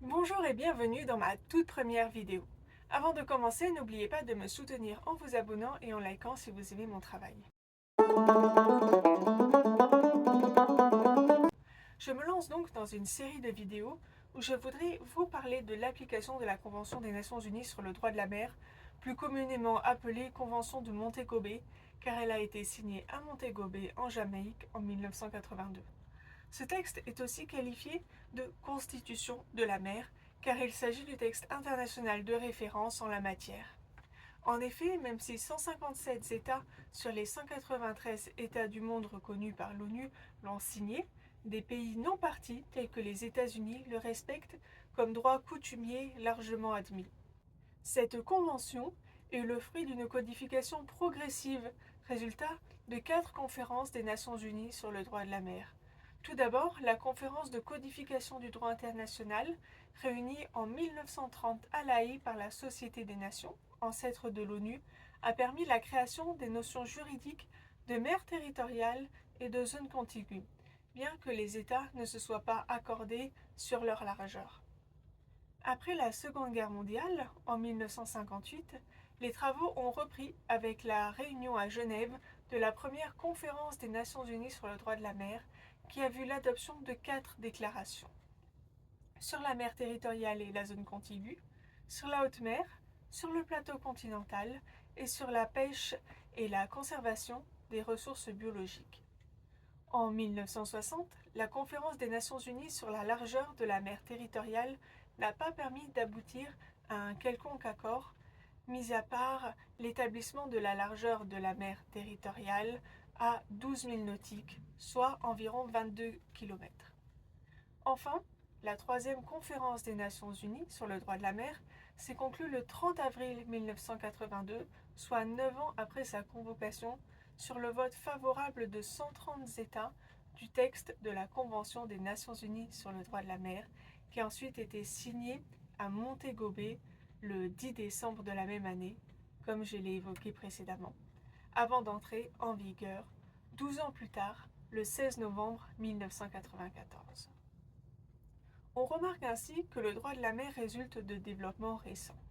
Bonjour et bienvenue dans ma toute première vidéo. Avant de commencer, n'oubliez pas de me soutenir en vous abonnant et en likant si vous aimez mon travail. Je me lance donc dans une série de vidéos où je voudrais vous parler de l'application de la Convention des Nations Unies sur le droit de la mer, plus communément appelée Convention de Montego Bay, car elle a été signée à Montego Bay en Jamaïque en 1982. Ce texte est aussi qualifié de Constitution de la mer, car il s'agit du texte international de référence en la matière. En effet, même si 157 États sur les 193 États du monde reconnus par l'ONU l'ont signé, des pays non partis tels que les États-Unis le respectent comme droit coutumier largement admis. Cette convention est le fruit d'une codification progressive, résultat de 4 conférences des Nations Unies sur le droit de la mer. Tout d'abord, la conférence de codification du droit international, réunie en 1930 à La Haye par la Société des Nations, ancêtre de l'ONU, a permis la création des notions juridiques de mer territoriale et de zone contiguë, bien que les États ne se soient pas accordés sur leur largeur. Après la Seconde Guerre mondiale, en 1958, les travaux ont repris avec la réunion à Genève de la première conférence des Nations Unies sur le droit de la mer, qui a vu l'adoption de 4 déclarations. Sur la mer territoriale et la zone contiguë, sur la haute mer, sur le plateau continental et sur la pêche et la conservation des ressources biologiques. En 1960, la conférence des Nations Unies sur la largeur de la mer territoriale n'a pas permis d'aboutir à un quelconque accord, mis à part l'établissement de la largeur de la mer territoriale à 12 000 nautiques, soit environ 22 km. Enfin, la troisième conférence des Nations Unies sur le droit de la mer s'est conclue le 30 avril 1982, soit 9 ans après sa convocation, sur le vote favorable de 130 États du texte de la Convention des Nations Unies sur le droit de la mer, qui a ensuite été signé à Montego Bay le 10 décembre de la même année, comme je l'ai évoqué précédemment, avant d'entrer en vigueur 12 ans plus tard, le 16 novembre 1994. On remarque ainsi que le droit de la mer résulte de développements récents.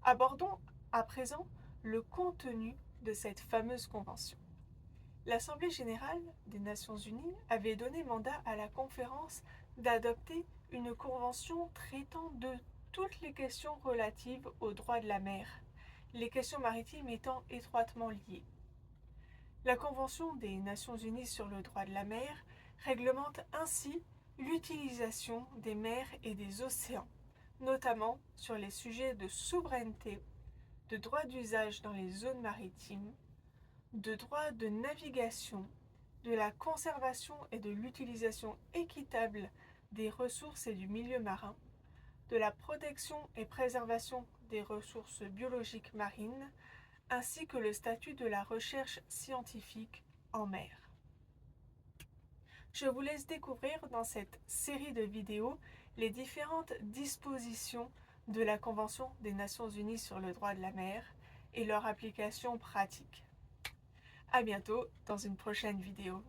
Abordons à présent le contenu de cette fameuse convention. L'Assemblée générale des Nations unies avait donné mandat à la conférence d'adopter une convention traitant de toutes les questions relatives au droit de la mer, les questions maritimes étant étroitement liées. La Convention des Nations unies sur le droit de la mer réglemente ainsi l'utilisation des mers et des océans, notamment sur les sujets de souveraineté, de droit d'usage dans les zones maritimes, de droit de navigation, de la conservation et de l'utilisation équitable des ressources et du milieu marin, de la protection et préservation des ressources biologiques marines, ainsi que le statut de la recherche scientifique en mer. Je vous laisse découvrir dans cette série de vidéos les différentes dispositions de la Convention des Nations Unies sur le droit de la mer et leur application pratique. À bientôt dans une prochaine vidéo.